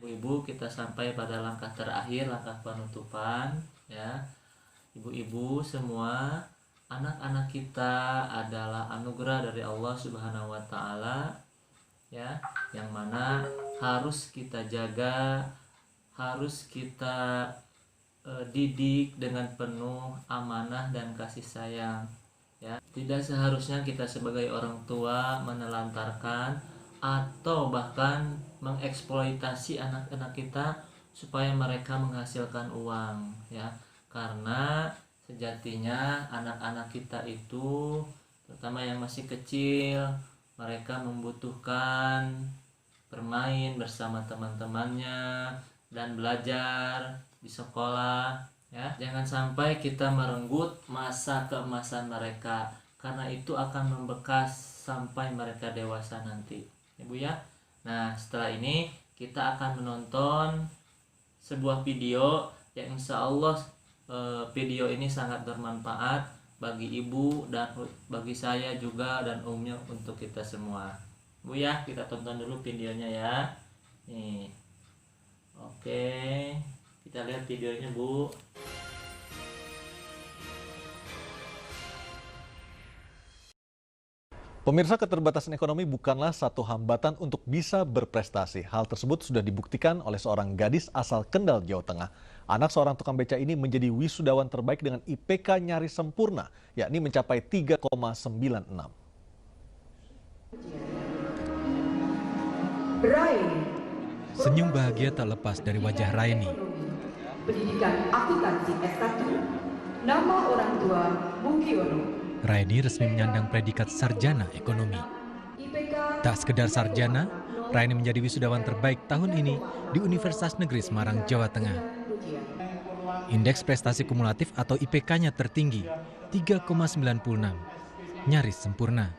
Ibu-ibu, kita sampai pada langkah terakhir, langkah penutupan ya. Ibu-ibu semua, anak-anak kita adalah anugerah dari Allah Subhanahu wa taala ya, yang mana harus kita jaga, harus kita didik dengan penuh amanah dan kasih sayang ya. Tidak seharusnya kita sebagai orang tua menelantarkan atau bahkan mengeksploitasi anak-anak kita supaya mereka menghasilkan uang ya, karena sejatinya anak-anak kita itu, terutama yang masih kecil, mereka membutuhkan bermain bersama teman-temannya dan belajar di sekolah ya. Jangan sampai kita merenggut masa keemasan mereka, karena itu akan membekas sampai mereka dewasa nanti, Ibu ya. Nah, setelah ini kita akan menonton sebuah video yang insya Allah video ini sangat bermanfaat bagi ibu dan bagi saya juga dan umumnya untuk kita semua, Bu ya. Kita tonton dulu videonya ya. Nih. Oke, kita lihat videonya, Bu. Pemirsa, keterbatasan ekonomi bukanlah satu hambatan untuk bisa berprestasi. Hal tersebut sudah dibuktikan oleh seorang gadis asal Kendal, Jawa Tengah. Anak seorang tukang beca ini menjadi wisudawan terbaik dengan IPK nyaris sempurna, yakni mencapai 3,96. Senyum bahagia tak lepas dari wajah Raini. Pendidikan akuntansi S1, nama orang tua Mugiono. Raini resmi menyandang predikat sarjana ekonomi. Tak sekedar sarjana, Raini menjadi wisudawan terbaik tahun ini di Universitas Negeri Semarang, Jawa Tengah. Indeks prestasi kumulatif atau IPK-nya tertinggi, 3,96, nyaris sempurna.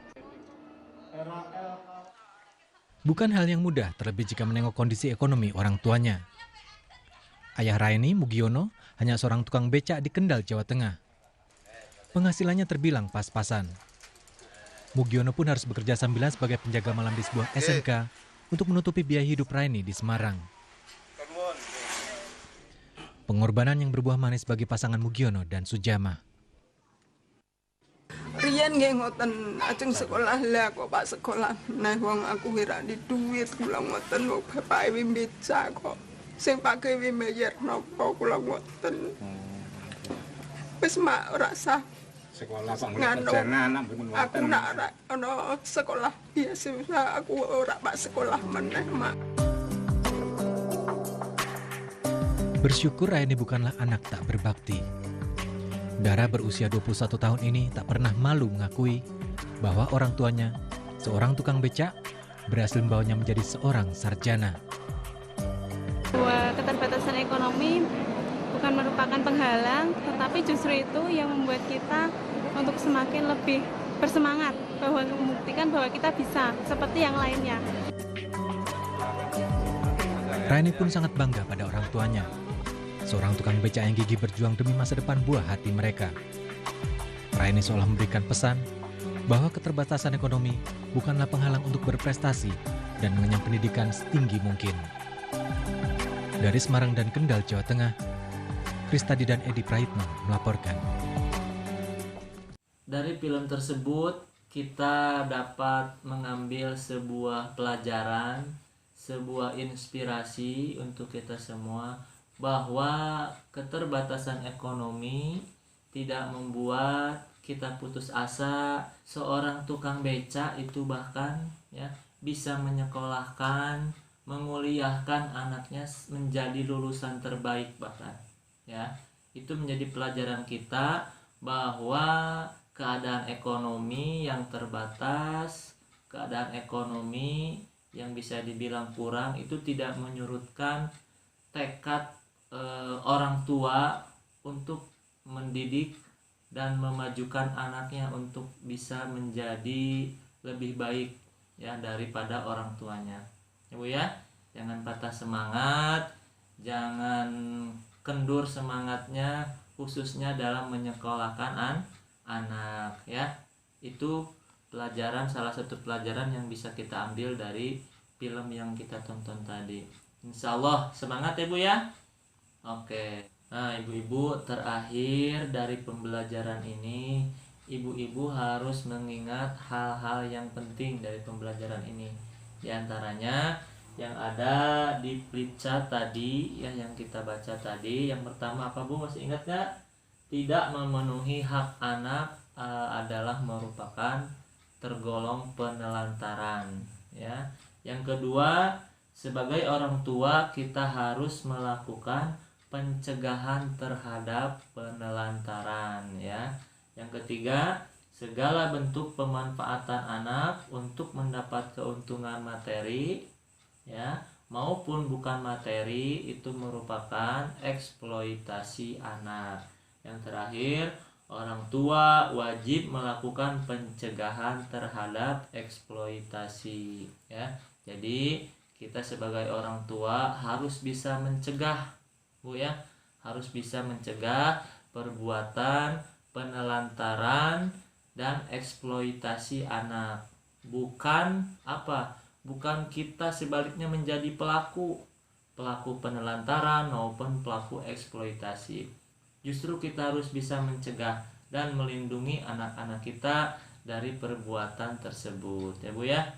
Bukan hal yang mudah, terlebih jika menengok kondisi ekonomi orang tuanya. Ayah Raini, Mugiono, hanya seorang tukang becak di Kendal, Jawa Tengah. Penghasilannya terbilang pas-pasan. Mugiono pun harus bekerja sambilan sebagai penjaga malam di sebuah SMK untuk menutupi biaya hidup Raini di Semarang. Pengorbanan yang berbuah manis bagi pasangan Mugiono dan Sujama. Riyen nggih ngoten, ajeng sekolah lah kok Pak sekolah. Nah wong aku ora di duit kula ngoten kok bapake becak kok. Sing pake mbayar napa kula ngoten. Wis mak ora sah sekolah pengajian anak mboten wonten. Aku nak ora ana sekolah biasa, aku ora pak sekolah meneh, Mak. Bersyukur Raini bukanlah anak tak berbakti. Dara berusia 21 tahun ini tak pernah malu mengakui bahwa orang tuanya, seorang tukang becak, berhasil membawanya menjadi seorang sarjana. Bahwa keterbatasan ekonomi bukan merupakan penghalang, tetapi justru itu yang membuat kita untuk semakin lebih bersemangat, bahwa membuktikan bahwa kita bisa seperti yang lainnya. Raini pun sangat bangga pada orang tuanya. Seorang tukang becak yang gigih berjuang demi masa depan buah hati mereka. Raini seolah memberikan pesan bahwa keterbatasan ekonomi bukanlah penghalang untuk berprestasi dan mengenyam pendidikan setinggi mungkin. Dari Semarang dan Kendal, Jawa Tengah, Kristadi dan Edi Praitno melaporkan. Dari film tersebut kita dapat mengambil sebuah pelajaran, sebuah inspirasi untuk kita semua, bahwa keterbatasan ekonomi tidak membuat kita putus asa. Seorang tukang becak itu bahkan ya bisa menyekolahkan, menguliahkan anaknya menjadi lulusan terbaik bahkan. Ya, itu menjadi pelajaran kita bahwa keadaan ekonomi yang terbatas, keadaan ekonomi yang bisa dibilang kurang itu tidak menyurutkan tekad orang tua untuk mendidik dan memajukan anaknya untuk bisa menjadi lebih baik ya daripada orang tuanya. Ya Bu ya, jangan patah semangat, jangan kendur semangatnya, khususnya dalam menyekolahkan anak ya. Itu pelajaran, salah satu pelajaran yang bisa kita ambil dari film yang kita tonton tadi Insya Allah semangat ya Bu ya. Oke. Nah ibu-ibu, terakhir dari pembelajaran ini, ibu-ibu harus mengingat hal-hal yang penting dari pembelajaran ini. Di antaranya yang ada di flipchart tadi ya, yang kita baca tadi. Yang pertama apa Bu, masih ingat gak? Tidak memenuhi hak anak adalah merupakan tergolong penelantaran ya. Yang kedua, sebagai orang tua kita harus melakukan pencegahan terhadap penelantaran ya. Yang ketiga, segala bentuk pemanfaatan anak untuk mendapat keuntungan materi ya maupun bukan materi itu merupakan eksploitasi anak. Yang terakhir, orang tua wajib melakukan pencegahan terhadap eksploitasi ya. Jadi kita sebagai orang tua harus bisa mencegah Bu ya, harus bisa mencegah perbuatan penelantaran dan eksploitasi anak. Bukan apa? Bukan kita sebaliknya menjadi pelaku penelantaran maupun pelaku eksploitasi. Justru kita harus bisa mencegah dan melindungi anak-anak kita dari perbuatan tersebut ya Bu ya.